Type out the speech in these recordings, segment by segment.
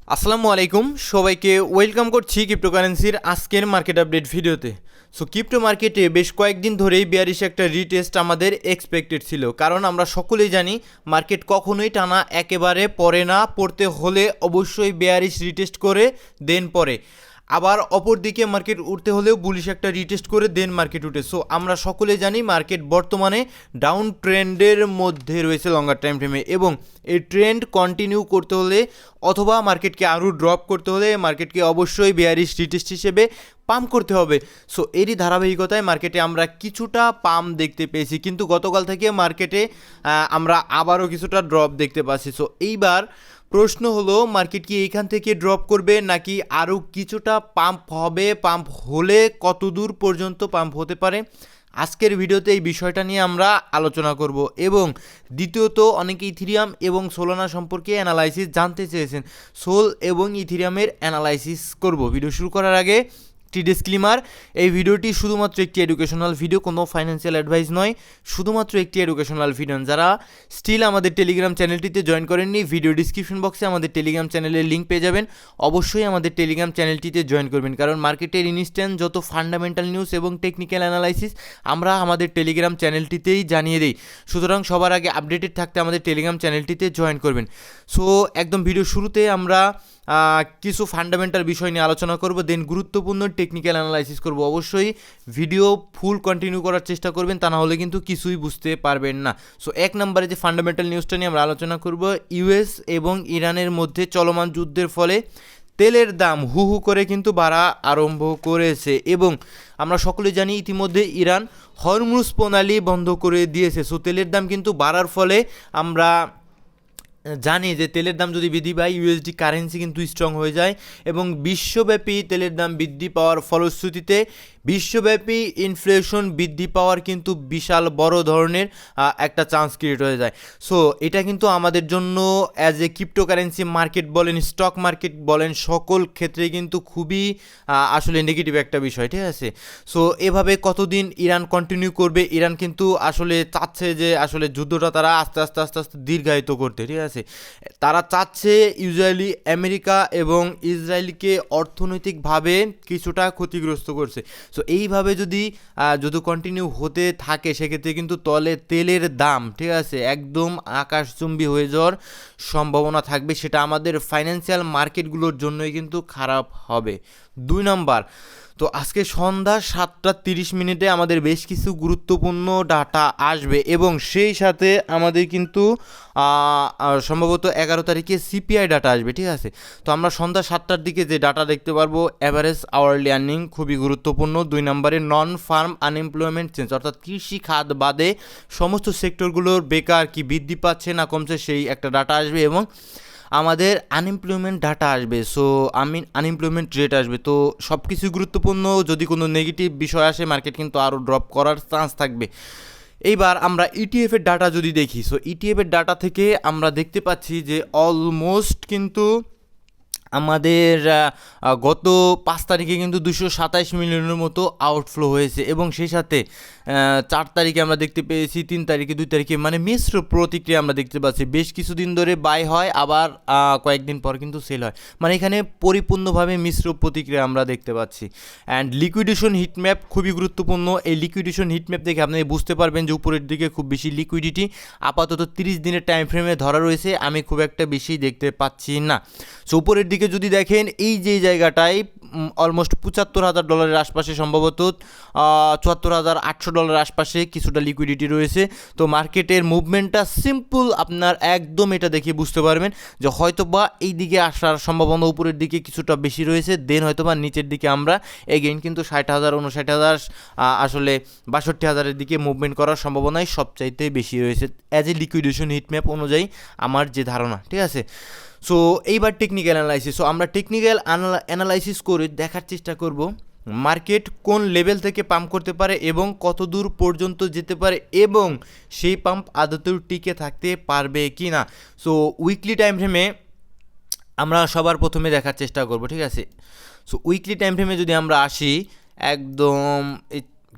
আসসালামু আলাইকুম, সবাইকে ওয়েলকাম করছি ক্রিপ্টোকারেন্সির আজকের মার্কেট আপডেট ভিডিওতে। সো ক্রিপ্টো মার্কেটে বেশ কয়েকদিন ধরেই বিয়ারিশ একটা রিটেস্ট আমাদের এক্সপেক্টেড ছিল, কারণ আমরা সকলেই জানি মার্কেট কখনোই টানা একেবারে পড়ে না, পড়তে হলে অবশ্যই বিয়ারিশ রিটেস্ট করে দেন পরে, আবার অপর দিকে মার্কেট উঠতে হলেও বুলিশ একটা রিটেস্ট করে দেন মার্কেট উঠে। সো আমরা সকলে জানি মার্কেট বর্তমানে ডাউন ট্রেন্ডের মধ্যে রয়েছে লঙ্গার টাইম ফ্রেমে, এবং এই ট্রেন্ড কন্টিনিউ করতে হলে অথবা মার্কেটকে আরও ড্রপ করতে হলে মার্কেটকে অবশ্যই বেয়ারিশ রিটেস্ট হিসেবে পাম্প করতে হবে। সো এরই ধারাবাহিকতায় মার্কেটে আমরা কিছুটা পাম্প দেখতে পেয়েছি, কিন্তু গতকাল থেকে মার্কেটে আমরা আবারও কিছুটা ড্রপ দেখতে পাচ্ছি। সো এইবার প্রশ্ন হলো, মার্কেট কি এইখান থেকে ড্রপ করবে নাকি আরও কিছুটা পাম্প হবে? পাম্প হলে কত দূর পর্যন্ত পাম্প হতে পারে? আজকের ভিডিওতে এই বিষয়টা নিয়ে আমরা আলোচনা করব, এবং দ্বিতীয়ত অনেকে ইথিরিয়াম এবং সোলানা সম্পর্কে অ্যানালাইসিস জানতে চেয়েছেন। সোল এবং ইথিরিয়ামের অ্যানালাইসিস করব। ভিডিও শুরু করার আগে ডিসক্লেমার, এই ভিডিওটি শুধুমাত্র একটি এডুকেশনাল ভিডিও, কোনো ফাইন্যান্সিয়াল অ্যাডভাইস নয়, শুধুমাত্র একটি এডুকেশনাল ভিডিও। যারা স্টিল আমাদের টেলিগ্রাম চ্যানেলটিতে জয়েন করেননি, ভিডিও ডিসক্রিপশন বক্সে আমাদের টেলিগ্রাম চ্যানেলের লিঙ্ক পেয়ে যাবেন। অবশ্যই আমাদের টেলিগ্রাম চ্যানেলটিতে জয়েন করবেন, কারণ মার্কেটের ইনস্ট্যান্ট যত ফান্ডামেন্টাল নিউজ এবং টেকনিক্যাল অ্যানালাইসিস আমরা আমাদের টেলিগ্রাম চ্যানেলটিতেই জানিয়ে দিই। সুতরাং সবার আগে আপডেটেড থাকতে আমাদের টেলিগ্রাম চ্যানেলটিতে জয়েন করবেন। সো একদম ভিডিও শুরুতে আমরা কিছু ফান্ডামেন্টাল বিষয় নিয়ে আলোচনা করব, দেন গুরুত্বপূর্ণ টেকনিক্যাল অ্যানালাইসিস করব। অবশ্যই ভিডিও ফুল কন্টিনিউ করার চেষ্টা করবেন, তা না হলে কিন্তু কিছুই বুঝতে পারবেন না। সো এক নম্বরে যে ফান্ডামেন্টাল নিউজটা নিয়ে আমরা আলোচনা করব, ইউএস এবং ইরানের মধ্যে চলমান যুদ্ধের ফলে তেলের দাম হু হু করে কিন্তু বাড়া আরম্ভ করেছে, এবং আমরা সকলে জানি ইতিমধ্যে ইরান হরমুজ প্রণালী বন্ধ করে দিয়েছে। সো তেলের দাম কিন্তু বাড়ার ফলে আমরা জানি যে তেলের দাম যদি বৃদ্ধি পায়, ইউএসডি কারেন্সি কিন্তু স্ট্রং হয়ে যায়, এবং বিশ্বব্যাপী তেলের দাম বৃদ্ধি পাওয়ার ফলশ্রুতিতে বিশ্বব্যাপী ইনফ্লেশন বৃদ্ধি পাওয়ার কিন্তু বিশাল বড় ধরনের একটা চান্স ক্রিয়েট হয়ে যায়। সো এটা কিন্তু আমাদের জন্য অ্যাজ এ ক্রিপ্টোকারেন্সি মার্কেট বলেন, স্টক মার্কেট বলেন, সকল ক্ষেত্রে কিন্তু খুবই আসলে নেগেটিভ একটা বিষয়, ঠিক আছে। সো এভাবে কতদিন ইরান কন্টিনিউ করবে? ইরান কিন্তু আসলে চাচ্ছে যে আসলে যুদ্ধটা তারা আস্তে আস্তে আস্তে আস্তে দীর্ঘায়িত করতে, ঠিক আছে। তারা চাচ্ছে ইউজুয়ালি আমেরিকা এবং ইসরায়েলকে অর্থনৈতিকভাবে কিছুটা ক্ষতিগ্রস্ত করছে। সো এইভাবে যদি কন্টিনিউ হতে থাকে, সেক্ষেত্রে কিন্তু তেলের দাম, ঠিক আছে, একদম আকাশচুম্বী হয়ে যাওয়ার সম্ভাবনা থাকবে। সেটা আমাদের ফাইন্যান্সিয়াল মার্কেটগুলোর জন্যই কিন্তু খারাপ হবে। 2 নম্বর, তো আজকে সন্ধ্যা 7:30 আমাদের বেশ কিছু গুরুত্বপূর্ণ ডাটা আসবে, এবং সেই সাথে আমাদের কিন্তু সম্ভবত 11 তারিখে সিপিআই ডাটা আসবে, ঠিক আছে। তো আমরা সন্ধ্যা 7টার দিকে যে ডাটা দেখতে পারবো, অ্যাভারেজ আওয়ারলি আর্নিং খুবই গুরুত্বপূর্ণ। 2 নম্বরে নন ফার্ম আনএমপ্লয়মেন্ট চেঞ্জ, অর্থাৎ কৃষি খাত বাদে সমস্ত সেক্টরগুলোর বেকার কি বৃদ্ধি পাচ্ছে না কমছে, সেই একটা ডাটা আসবে, এবং আমাদের আনএমপ্লয়মেন্ট ডাটা আসবে। সো আনএমপ্লয়মেন্ট রেট আসবে। তো সব কিছুই গুরুত্বপূর্ণ। যদি কোনো নেগেটিভ বিষয় আসে, মার্কেট কিন্তু আরও ড্রপ করার চান্স থাকবে। এইবার আমরা ইটিএফের ডাটা যদি দেখি, সো ইটিএফের ডাটা থেকে আমরা দেখতে পাচ্ছি যে অলমোস্ট কিন্তু আমাদের গত 5 তারিখে কিন্তু 227 মিলিয়নের মতো আউটফ্লো হয়েছে, এবং সেই সাথে 4 তারিখে আমরা দেখতে পেয়েছি, 3 তারিখে, 2 তারিখে, মানে মিশ্র প্রতিক্রিয়া আমরা দেখতে পাচ্ছি। বেশ কিছুদিন ধরে বাই হয়, আবার কয়েকদিন পর কিন্তু সেল হয়, মানে এখানে পরিপূর্ণভাবে মিশ্র প্রতিক্রিয়া আমরা দেখতে পাচ্ছি। অ্যান্ড লিকুইডেশন হিটম্যাপ খুবই গুরুত্বপূর্ণ। এই লিকুইডেশন হিটম্যাপ দেখে আপনি বুঝতে পারবেন যে উপরের দিকে খুব বেশি লিকুইডিটি আপাতত 30 দিনের টাইম ফ্রেমে ধরা রয়েছে, আমি খুব একটা বেশি দেখতে পাচ্ছি না। সো উপরের দিকে যদি দেখেন, এই যে জায়গাটায় অলমোস্ট $75,000 আশপাশে, সম্ভবত $74,800 আশপাশে কিছুটা লিকুইডিটি রয়েছে। তো মার্কেটের মুভমেন্টটা সিম্পল, আপনার একদম এটা দেখে বুঝতে পারবেন যে হয়তোবা এই দিকে আসার সম্ভাবনা উপরের দিকে কিছুটা বেশি রয়েছে, দেন হয়তোবা নিচের দিকে আমরা এগেইন কিন্তু 60,000, 59,000, আসলে 62,000-এর দিকে মুভমেন্ট করার সম্ভাবনাই সবচাইতে বেশি রয়েছে অ্যাজ এ লিকুইডেশন হিটম্যাপ অনুযায়ী আমার যে ধারণা, ঠিক আছে। সো এইবার টেকনিক্যাল অ্যানালাইসিস। সো আমরা টেকনিক্যাল অ্যানালাইসিস করে দেখার চেষ্টা করব মার্কেট কোন লেভেল থেকে পাম্প করতে পারে এবং কত দূর পর্যন্ত যেতে পারে, এবং সেই পাম্প আদতেও টিকে থাকতে পারবে কি না। সো উইকলি টাইম ফ্রেমে আমরা সবার প্রথমে দেখার চেষ্টা করব, ঠিক আছে। সো উইকলি টাইম ফ্রেমে যদি আমরা আসি, একদম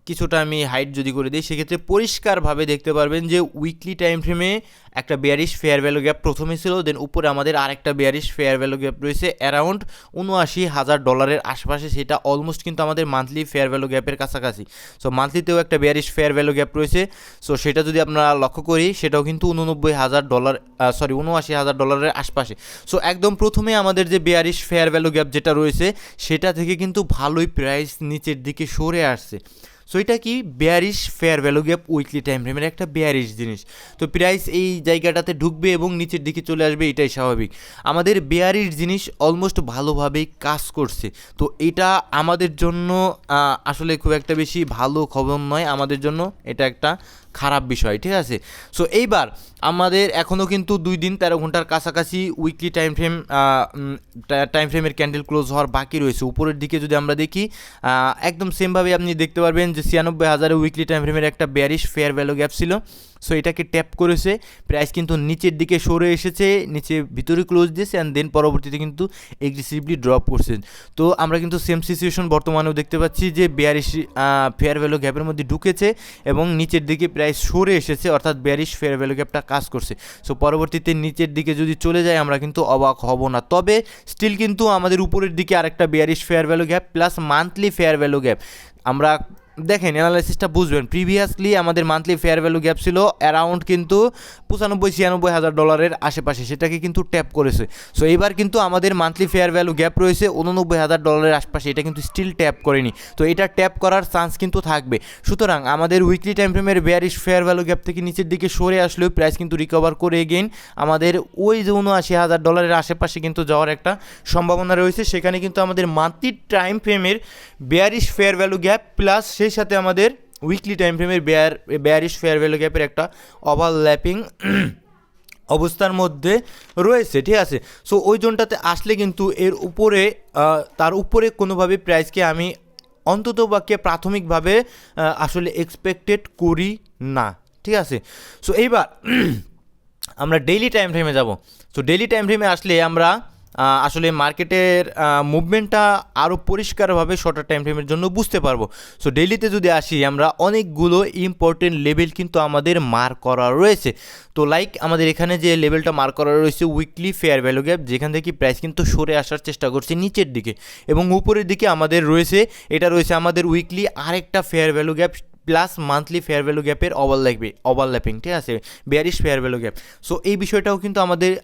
কিছুটা আমি হাইট যদি করে দিই, সেক্ষেত্রে পরিষ্কারভাবে দেখতে পারবেন যে উইকলি টাইম ফ্রেমে একটা বেয়ারিশ ফেয়ার ভ্যালু গ্যাপ প্রথমে ছিল, দেন উপরে আমাদের আরেকটা বেয়ারিশ ফেয়ার ভ্যালু গ্যাপ রয়েছে অ্যারাউন্ড $৭৯,০০০ আশপাশে, সেটা অলমোস্ট কিন্তু আমাদের মান্থলি ফেয়ার ভ্যালু গ্যাপের কাছাকাছি। সো মান্থলিতেও একটা বেয়ারিশ ফেয়ার ভ্যালু গ্যাপ রয়েছে। সো সেটা যদি আমরা লক্ষ্য করি, সেটাও কিন্তু $৭৯,০০০ আশপাশে। সো একদম প্রথমে আমাদের যে বেয়ারিশ ফেয়ার ভ্যালু গ্যাপ যেটা রয়েছে, সেটা থেকে কিন্তু ভালোই প্রাইস নিচের দিকে সরে আসছে। সো এটা কি bearish fair value gap weekly time ফ্রেমের একটা বেয়ারিশ জিনিস। তো প্রাইস এই জায়গাটাতে ঢুকবে এবং নিচের দিকে চলে আসবে, এটাই স্বাভাবিক। আমাদের বেয়ারিশ জিনিস অলমোস্ট ভালোভাবেই কাজ করছে। তো এটা আমাদের জন্য আসলে খুব একটা বেশি ভালো খবর নয়, আমাদের জন্য এটা একটা খারাপ বিষয়, ঠিক আছে। সো এইবার আমাদের এখনও কিন্তু 2 দিন 13 ঘন্টার কাছাকাছি উইকলি টাইম ফ্রেমের ক্যান্ডেল ক্লোজ হওয়ার বাকি রয়েছে। উপরের দিকে যদি আমরা দেখি, একদম সেমভাবে আপনি দেখতে পারবেন যে 96,000 উইকলি টাইম ফ্রেমের একটা বেয়ারিশ ফেয়ার ভ্যালু গ্যাপ ছিল। সো এটাকে ট্যাপ করেছে, প্রাইস কিন্তু নিচের দিকে সরে এসেছে, নিচে ভিতরে ক্লোজ দিয়েছে অ্যান্ড দেন পরবর্তীতে কিন্তু এগ্রেসিভলি ড্রপ করছে। তো আমরা কিন্তু সেম সিচুয়েশন বর্তমানেও দেখতে পাচ্ছি যে বেয়ারিশ ফেয়ার ভ্যালু গ্যাপের মধ্যে ঢুকেছে এবং নিচের দিকে প্রাইস সরে এসেছে, অর্থাৎ বেয়ারিশ ফেয়ার ভ্যালু গ্যাপটা কাজ করছে। সো পরবর্তীতে নিচের দিকে যদি চলে যায় আমরা কিন্তু অবাক হব না। তবে স্টিল কিন্তু আমাদের উপরের দিকে আরেকটা bearish fair value gap plus monthly fair value gap, আমরা দেখেন অ্যানালাইসিসটা বুঝবেন। প্রিভিয়াসলি আমাদের মান্থলি ফেয়ার ভ্যালু গ্যাপ ছিল অ্যারাউন্ড কিন্তু $95,000-96,000 আশেপাশে, সেটাকে কিন্তু ট্যাপ করেছে। সো এবার কিন্তু আমাদের মান্থলি ফেয়ার ভ্যালু গ্যাপ রয়েছে $89,000 আশপাশে, এটা কিন্তু স্টিল ট্যাপ করেনি। তো এটা ট্যাপ করার চান্স কিন্তু থাকবে। সুতরাং আমাদের উইকলি টাইম ফ্রেমের বেয়ারিশ ফেয়ার ভ্যালু গ্যাপ থেকে নিচের দিকে সরে আসলেও প্রাইস কিন্তু রিকভার করে এগেইন আমাদের ওই যে $79,000 আশেপাশে কিন্তু যাওয়ার একটা সম্ভাবনা রয়েছে। সেখানে কিন্তু আমাদের মান্থলি টাইম ফ্রেমের bearish fair value gap plus সেই সাথে আমাদের উইকলি টাইম ফ্রেমের বেয়ারিশ ফেয়ার ভ্যালু গ্যাপের একটা ওভারল্যাপিং অবস্থার মধ্যে রয়েছে, ঠিক আছে। সো ওই জোনটাতে আসলে কিন্তু এর উপরে তার উপরে কোনোভাবে প্রাইসকে আমি অন্তত বাক্যে প্রাথমিকভাবে আসলে এক্সপেক্টেড করি না, ঠিক আছে। সো এইবার আমরা ডেইলি টাইম ফ্রেমে যাব। সো ডেইলি টাইম ফ্রেমে আসলে আমরা আসলে মার্কেটের মুভমেন্টটা আরও পরিষ্কারভাবে শর্টার টাইম ফ্রেমের জন্য বুঝতে পারবো। সো ডেইলিতে যদি আসি, আমরা অনেকগুলো ইম্পর্টেন্ট লেভেল কিন্তু আমাদের মার্ক করা রয়েছে। তো লাইক আমাদের এখানে যে লেভেলটা মার্ক করা রয়েছে উইকলি ফেয়ার ভ্যালু গ্যাপ, যেখান থেকে প্রাইস কিন্তু সরে আসার চেষ্টা করছে নিচের দিকে, এবং উপরের দিকে আমাদের রয়েছে এটা রয়েছে আমাদের উইকলি আরেকটা fair value gap plus monthly fair value গ্যাপের ওভারল্যাপিং, ঠিক আছে, bearish fair value gap. So এই বিষয়টাও কিন্তু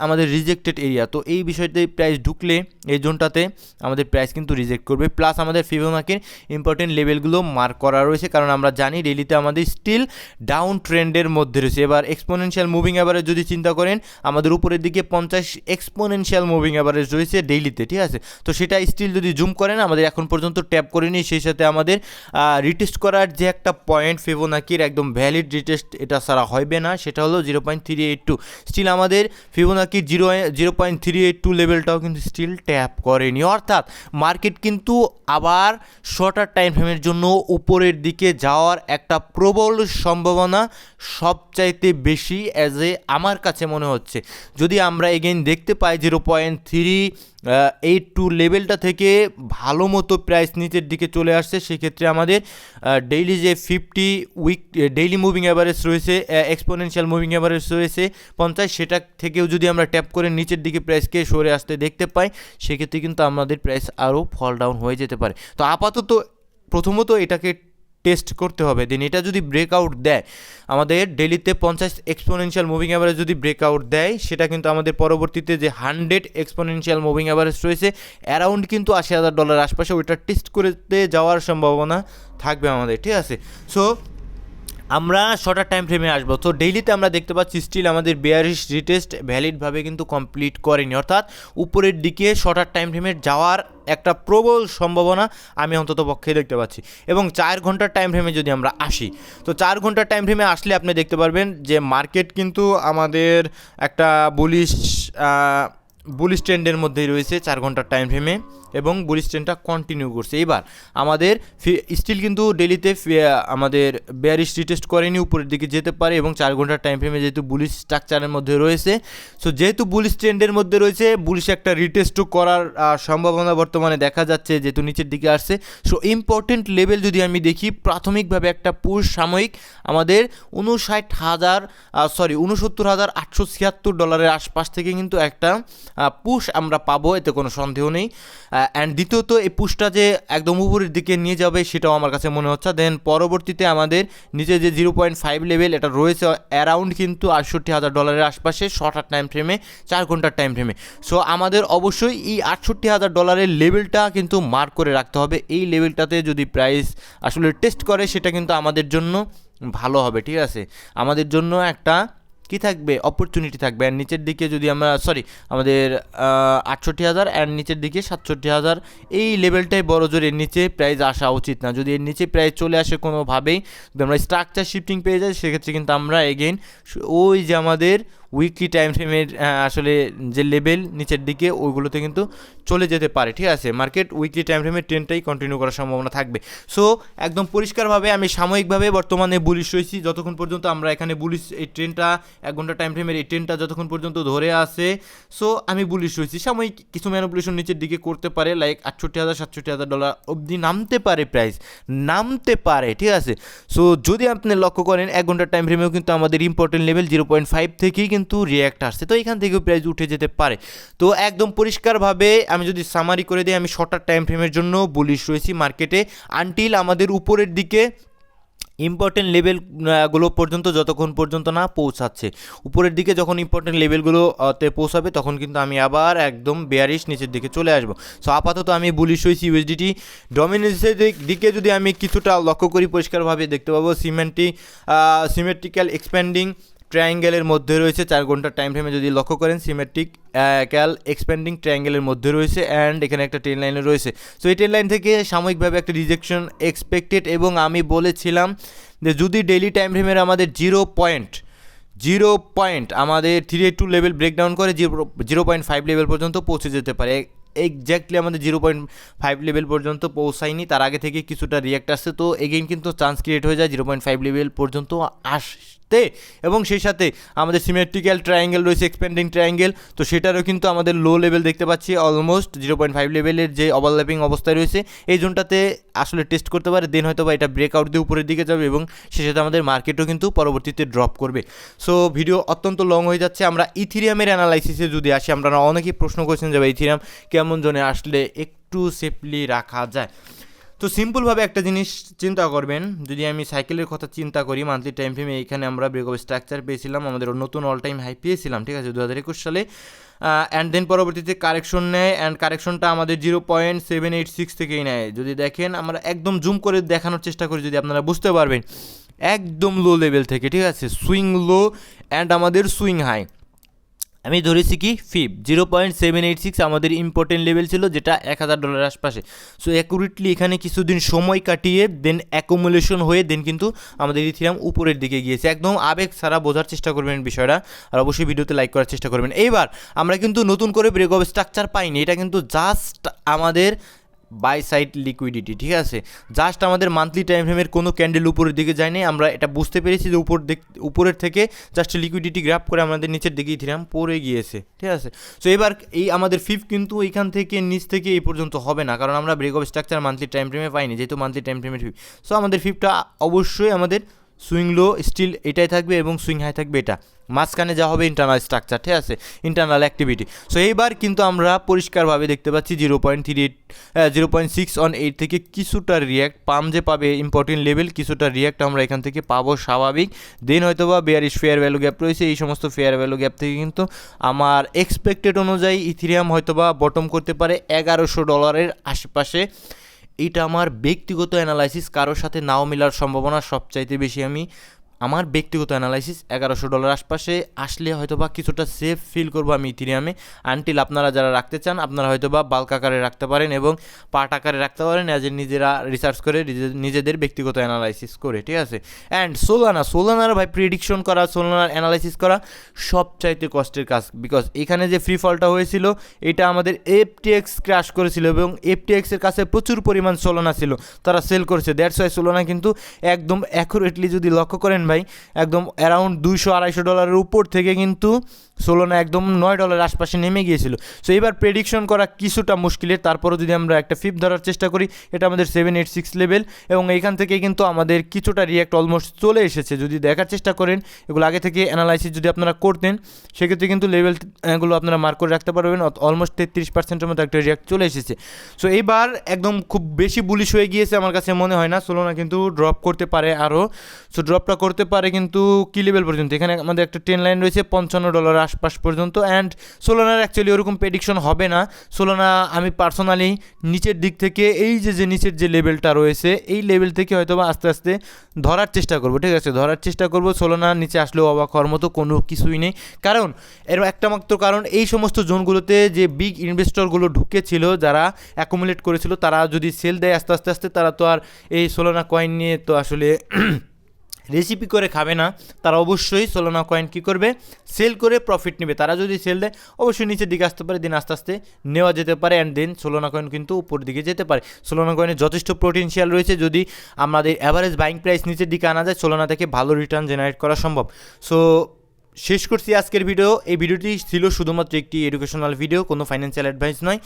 আমাদের রিজেক্টেড এরিয়া। তো এই বিষয়তে প্রাইস ঢুকলে এই জোনটাতে আমাদের প্রাইস কিন্তু রিজেক্ট করবে। প্লাস আমাদের ফিবোনাকির ইম্পর্টেন্ট লেভেলগুলো মার্ক করা রয়েছে, কারণ আমরা জানি ডেইলিতে আমাদের স্টিল ডাউন ট্রেন্ডের মধ্যে রয়েছে। এবার এক্সপোনেনশিয়াল মুভিং অ্যাভারেজ যদি চিন্তা করেন, আমাদের উপরের দিকে 50 এক্সপোনেনশিয়াল মুভিং অ্যাভারেজ রয়েছে ডেইলিতে, ঠিক আছে। তো সেটা স্টিল যদি জুম করেন, আমাদের এখন পর্যন্ত ট্যাপ করেনি, সেই সাথে আমাদের রিটেস্ট করার যে একটা পয়েন্ট ফিবোনাকির একদম ভ্যালিড রিটেস্ট এটা ছাড়া হবে না, সেটা হলো 0.382। স্টিল আমাদের ফিবোনাকির 0.382 লেভেলটাও কিন্তু স্টিল ট্যাপ করেনি, অর্থাৎ মার্কেট কিন্তু আবার শর্টার টাইম ফ্রেমের জন্য উপরের দিকে যাওয়ার একটা প্রবল সম্ভাবনা সবচাইতে বেশি অ্যাজ এ আমার কাছে মনে হচ্ছে। যদি আমরা এগেইন দেখতে পাই 0.382 লেভেলটা থেকে ভালো মতো প্রাইস নিচের দিকে চলে আসছে, সেক্ষেত্রে আমাদের ডেইলি যে 50 উইক ডেইলি মুভিং অ্যাভারেজ রয়েছে, এক্সপোনেনশিয়াল মুভিং অ্যাভারেজ রয়েছে 50, সেটা থেকেও যদি আমরা ট্যাপ করে নিচের দিকে প্রাইসকে সরে আসতে দেখতে পাই, সেক্ষেত্রে কিন্তু আমাদের প্রাইস আরও ফল ডাউন হয়ে যেতে পারে। তো আপাতত প্রথমত এটাকে টেস্ট করতে হবে, দেন এটা যদি ব্রেকআউট দেয়, আমাদের ডেইলিতে 50 এক্সপোনেনশিয়াল মুভিং অ্যাভারেজ যদি ব্রেকআউট দেয়, সেটা কিন্তু আমাদের পরবর্তীতে যে 100 এক্সপোনেনশিয়াল মুভিং অ্যাভারেজ রয়েছে অ্যারাউন্ড কিন্তু $80,000 আশপাশে, ওইটা টেস্ট করতে যাওয়ার সম্ভাবনা থাকবে আমাদের, ঠিক আছে। সো আমরা শর্টার টাইম ফ্রেমে আসবো। তো ডেইলিতে আমরা দেখতে পাচ্ছি স্টিল আমাদের বেয়ারিশ রিটেস্ট ভ্যালিডভাবে কিন্তু কমপ্লিট করেনি, অর্থাৎ উপরের দিকে শর্টার টাইম ফ্রেমের যাওয়ার একটা প্রবল সম্ভাবনা আমি অন্তত পক্ষে দেখতে পাচ্ছি। এবং 4 ঘন্টার টাইম ফ্রেমে যদি আমরা আসি, তো 4 ঘন্টার টাইম ফ্রেমে আসলে আপনি দেখতে পারবেন যে মার্কেট কিন্তু আমাদের একটা বুলিশ বুলিশ ট্রেন্ডের মধ্যেই রয়েছে 4 ঘন্টার টাইম ফ্রেমে এবং বুলিশ ট্রেন্ডটা কন্টিনিউ করছে। এবার আমাদের স্টিল কিন্তু ডেলিতে আমাদের বেয়ারিশ রিটেস্ট করেনি, উপরের দিকে যেতে পারে এবং 4 ঘন্টার টাইম ফ্রেমে যেহেতু বুলিশ স্ট্রাকচারের মধ্যে রয়েছে, সো যেহেতু বুলিশ ট্রেন্ডের মধ্যে রয়েছে, বুলিশ একটা রিটেস্টও করার সম্ভাবনা বর্তমানে দেখা যাচ্ছে যেহেতু নিচের দিকে আসছে। সো ইম্পর্টেন্ট লেভেল যদি আমি দেখি, প্রাথমিকভাবে একটা পুশ সাময়িক আমাদের 69,876 আশপাশ থেকে কিন্তু একটা পুশ আমরা পাবো, এতে কোনো সন্দেহ নেই। অ্যান্ড দ্বিতীয়ত এই পুশটা যে একদম উপরের দিকে নিয়ে যাবে সেটাও আমার কাছে মনে হচ্ছে। দেন পরবর্তীতে আমাদের নিচে যে 0.5 লেভেল এটা রয়েছে অ্যারাউন্ড কিন্তু $68,000 আশপাশে শর্টার টাইম ফ্রেমে, 4 ঘন্টার টাইম ফ্রেমে। সো আমাদের অবশ্যই এই $68,000 লেভেলটা কিন্তু মার্ক করে রাখতে হবে। এই লেভেলটাতে যদি প্রাইস আসলে টেস্ট করে সেটা কিন্তু আমাদের জন্য ভালো হবে, ঠিক আছে, আমাদের জন্য একটা কি থাকবে, অপরচুনিটি থাকবে। আর নিচের দিকে যদি আমরা আমাদের 68,000 অ্যান্ড নিচের দিকে 67,000 এই লেভেলটাই বড় জোর, এর নিচে প্রাইস আসা উচিত না। যদি এর নিচে প্রাইস চলে আসে কোনোভাবেই, যদি আমরা স্ট্রাকচার শিফটিং পেয়ে যাই, সেক্ষেত্রে কিন্তু আমরা এগেইন ওই যে আমাদের উইকলি টাইম ফ্রেমের আসলে যে লেভেল নিচের দিকে ওইগুলোতে কিন্তু চলে যেতে পারে, ঠিক আছে। মার্কেট উইকলি টাইম ফ্রেমের ট্রেন্ডটাই কন্টিনিউ করার সম্ভাবনা থাকবে। সো একদম পরিষ্কারভাবে আমি সাময়িকভাবে বর্তমানে বুলিশ রয়েছি, যতক্ষণ পর্যন্ত আমরা এখানে বুলিশ এই ট্রেন্ডটা 1 ঘন্টা টাইম ফ্রেমের এই ট্রেন্ডটা যতক্ষণ পর্যন্ত ধরে আসে, সো আমি বুলিশ রয়েছি। সাময়িক কিছু ম্যানিপুলেশন নিচের দিকে করতে পারে, লাইক $68,000-67,000 অবধি নামতে পারে, প্রাইস নামতে পারে, ঠিক আছে। সো যদি আপনি লক্ষ্য করেন 1 ঘন্টার টাইম ফ্রেমেও কিন্তু আমাদের ইম্পর্টেন্ট লেভেল 0.5 থেকেই কিন্তু রিয়্যাক্ট আসছে, তো এখান থেকেও প্রাইস উঠে যেতে পারে। তো একদম পরিষ্কারভাবে আমি যদি সামারি করে দিই, আমি শর্টার টাইম ফ্রেমের জন্য বুলিশ রয়েছি মার্কেটে আনটিল আমাদের উপরের দিকে ইম্পর্টেন্ট লেভেলগুলো পর্যন্ত যতক্ষণ পর্যন্ত না পৌঁছাচ্ছে। উপরের দিকে যখন ইম্পর্টেন্ট লেভেলগুলোতে পৌঁছাবে তখন কিন্তু আমি আবার একদম বেয়ারিশ নিচের দিকে চলে আসবো। সো আপাতত আমি বুলিশ হয়েছি ইউএসডিটি ডমিনেন্সের দিকে। যদি আমি কিছুটা লক্ষ্য করি, পরিষ্কারভাবে দেখতে পাবো সিমেট্রিক্যাল এক্সপ্যান্ডিং ট্রায়াঙ্গেলের মধ্যে রয়েছে 4 ঘন্টার টাইম ফ্রেমে। যদি লক্ষ্য করেন সিমেট্রিক্যাল এক্সপ্যান্ডিং ট্রায়াঙ্গেলের মধ্যে রয়েছে অ্যান্ড এখানে একটা ট্রেন লাইনও রয়েছে। সো এই ট্রেন লাইন থেকে সাময়িকভাবে একটা রিজেকশন এক্সপেক্টেড, এবং আমি বলেছিলাম যে যদি ডেইলি টাইম ফ্রেমের আমাদের 0 পয়েন্ট আমাদের 382 লেভেল ব্রেকডাউন করে 0.5 লেভেল পর্যন্ত পৌঁছে যেতে পারে। এক্স্যাক্টলি আমাদের 0.5 লেভেল পর্যন্ত পৌঁছায়নি, তার আগে থেকে কিছুটা রিয়াক্ট আসছে, তো এগেইন কিন্তু চান্স ক্রিয়েট হয়ে যায় 0.5 লেভেল পর্যন্ত আসতে। এবং সেই সাথে আমাদের সিমেট্রিক্যাল ট্রায়াঙ্গেল রয়েছে, এক্সপ্যান্ডিং ট্রায়াঙ্গেল, তো সেটারও কিন্তু আমাদের লো লেভেল দেখতে পাচ্ছি, অলমোস্ট 0.5 লেভেলের যে ওভারল্যাপিং অবস্থায় রয়েছে এই জোনটাতে আসলে টেস্ট করতে পারে। দেন হয়তো বা এটা ব্রেকআউট দিয়ে উপরের দিকে যাবে এবং সেই সাথে আমাদের মার্কেটও কিন্তু পরবর্তীতে ড্রপ করবে। সো ভিডিও অত্যন্ত লং হয়ে যাচ্ছে। আমরা ইথিরিয়ামের অ্যানালাইসিসে যদি আসি, আমরা অনেকেই প্রশ্ন করছেন যে ইথিরিয়াম কেমন জোনে আসলে একটু সেফলি রাখা যায়। তো সিম্পলভাবে একটা জিনিস চিন্তা করবেন, যদি আমি সাইকেলের কথা চিন্তা করি, মান্থলি টাইম ফ্রেমে এইখানে আমরা ব্রেকআপ স্ট্রাকচার পেয়েছিলাম, আমাদের নতুন অল টাইম হাই পেয়েছিলাম, ঠিক আছে, 2021 সালে। অ্যান্ড দেন পরবর্তীতে কারেকশন নেয়, অ্যান্ড কারেকশনটা আমাদের 0.786 থেকেই নেয়। যদি দেখেন, আমরা একদম জুম করে দেখানোর চেষ্টা করি, যদি আপনারা বুঝতে পারবেন, একদম লো লেভেল থেকে, ঠিক আছে, সুইং লো অ্যান্ড আমাদের সুইং হাই আমি ধরেছি কি 0.786 আমাদের ইম্পর্টেন্ট লেভেল ছিল, যেটা $1,000 আশপাশে। সো অ্যাকুরেটলি এখানে কিছুদিন সময় কাটিয়ে দেন অ্যাকুমুলেশন হয়ে দেন কিন্তু আমাদের ইথিরিয়াম উপরের দিকে গিয়েছে। একদম আবেগ ছাড়া বোঝার চেষ্টা করবেন বিষয়টা, আর অবশ্যই ভিডিওতে লাইক করার চেষ্টা করবেন। এইবার আমরা কিন্তু নতুন করে ব্রেকআপ স্ট্রাকচার পাইনি, এটা কিন্তু জাস্ট আমাদের বাই সাইড লিকুইডিটি, ঠিক আছে, জাস্ট আমাদের মান্থলি টাইম ফ্রেমের কোনো ক্যান্ডেল উপরের দিকে যায়নি। আমরা এটা বুঝতে পেরেছি যে উপরের থেকে জাস্ট লিকুইডিটি গ্র্যাব করে আমাদের নিচের দিকে ইথিরিয়াম পড়ে গিয়েছে, ঠিক আছে। সো এবার এই আমাদের ফিফ কিন্তু এইখান থেকে নিচ থেকে এই পর্যন্ত হবে না, কারণ আমরা ব্রেকআপ স্ট্রাকচার মান্থলি টাইম ফ্রেমে পাইনি, যেহেতু মান্থলি টাইম ফ্রেমের ফিফ। সো আমাদের ফিফটা অবশ্যই আমাদের সুইং লো স্টিল এটাই থাকবে এবং সুইং হাই থাকবে এটা, মাঝখানে যা হবে ইন্টারনাল স্ট্রাকচার, ঠিক আছে, ইন্টারনাল অ্যাক্টিভিটি। সো এইবার কিন্তু আমরা পরিষ্কারভাবে দেখতে পাচ্ছি 0.6 থেকে কিছুটা রিয়াক্ট পাম যে পাবে ইম্পর্টেন্ট লেভেল, কিছুটা রিয়াক্ট আমরা এখান থেকে পাবো স্বাভাবিক। দেন হয়তো বা বেয়ারিশ ফেয়ার ভ্যালু গ্যাপ রয়েছে, এই সমস্ত ফেয়ার ভ্যালু গ্যাপ থেকে কিন্তু আমার এক্সপেক্টেড অনুযায়ী ইথিরিয়াম হয়তো বা বটম করতে পারে $1,100 আশেপাশে। এটা আমার ব্যক্তিগত অ্যানালাইসিস, কারোর সাথে নাও মেলার সম্ভাবনা সবচাইতে বেশি আমি আমার ব্যক্তিগত অ্যানালাইসিস $1100 আশপাশে আসলে হয়তো বা কিছুটা সেফ ফিল করবো আমি ইথিরিয়ামে। আনটিল আপনারা যারা রাখতে চান আপনারা হয়তো বা বাল্ক আকারে রাখতে পারেন এবং পার্ট আকারে রাখতে পারেন অ্যাজ এ নিজেরা রিসার্চ করে নিজেদের ব্যক্তিগত অ্যানালাইসিস করে, ঠিক আছে। অ্যান্ড সোলানার ভাই প্রেডিকশন করা, সোলানার অ্যানালাইসিস করা সবচাইতে কষ্টের কাজ, বিকজ এখানে যে ফ্রি ফলটা হয়েছিল এটা আমাদের এফটিএক্স ক্র্যাশ করেছিল এবং এফটিএক্সের কাছে প্রচুর পরিমাণ সোলানা ছিল, তারা সেল করেছে। দ্যাটস ওয়াই সোলানা কিন্তু একদম অ্যাকুরেটলি যদি লক্ষ্য করেন ভাই, একদম অ্যারাউন্ড $200-250 উপর থেকে কিন্তু সোলানা একদম $9 আশপাশে নেমে গিয়েছিল। সো এবার প্রেডিকশন করা কিছুটা মুশকিলের, তারপরও যদি আমরা একটা ফিফ ধরার চেষ্টা করি, এটা আমাদের 786 লেভেল এবং এইখান থেকে কিন্তু আমাদের কিছুটা রিয়াক্ট অলমোস্ট চলে এসেছে। যদি দেখার চেষ্টা করেন এগুলো আগে থেকে অ্যানালাইসিস যদি আপনারা করতেন সেক্ষেত্রে কিন্তু লেভেলগুলো আপনারা মার্ক করে রাখতে পারবেন। অলমোস্ট 33%-এর মতো একটা রিয়াক্ট চলে এসেছে। সো এইবার একদম খুব বেশি বুলিশ হয়ে গিয়েছে আমার কাছে মনে হয় না। সোলানা কিন্তু ড্রপ করতে পারে আরও। সো ড্রপটা করতে পারে কিন্তু কী লেভেল পর্যন্ত, এখানে আমাদের একটা ট্রেন লাইন রয়েছে $55 আশপাশ পর্যন্ত। অ্যান্ড সোলানার অ্যাকচুয়ালি ওরকম প্রেডিকশন হবে না। সোলানা আমি পার্সোনালি নিচের দিক থেকে এই যে নিচের যে লেভেলটা রয়েছে এই লেভেল থেকে হয়তো বা আস্তে আস্তে ধরার চেষ্টা করবো, ঠিক আছে, ধরার চেষ্টা করবো। সোলানা নিচে আসলেও অবাক হওয়ার মতো কোনো কিছুই নেই, কারণ এর একটা মাত্র কারণ এই সমস্ত জোনগুলোতে যে বিগ ইনভেস্টরগুলো ঢুকেছিল, যারা অ্যাকুমুলেট করেছিল, তারা যদি সেল দেয় আস্তে আস্তে তারা তো আর এই সোলানা কয়েন নিয়ে তো আসলে রেসিপি করে খাবে না। তারা অবশ্যই সোলানা কয়েন কী করবে, সেল করে প্রফিট নেবে। তারা যদি সেল দেয় অবশ্যই নিচের দিকে আসতে পারে, দিন আস্তে আস্তে নেওয়া যেতে পারে অ্যান্ড দেন সোলানা কয়েন কিন্তু উপর দিকে যেতে পারে। সোলানা কয়েনে যথেষ্ট পোটেনশিয়াল রয়েছে, যদি আমাদের অ্যাভারেজ বাইং প্রাইস নিচের দিকে আনা যায় সোলানা থেকে ভালো রিটার্ন জেনারেট করা সম্ভব। সো শেষ করছি আজকের ভিডিও। এই ভিডিওটি ছিল শুধুমাত্র একটি এডুকেশনাল ভিডিও, কোনো ফাইন্যান্সিয়াল অ্যাডভাইস নয়।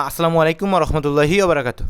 আসসালামু আলাইকুম ওয়া রাহমাতুল্লাহি ওয়া বারাকাতুহু।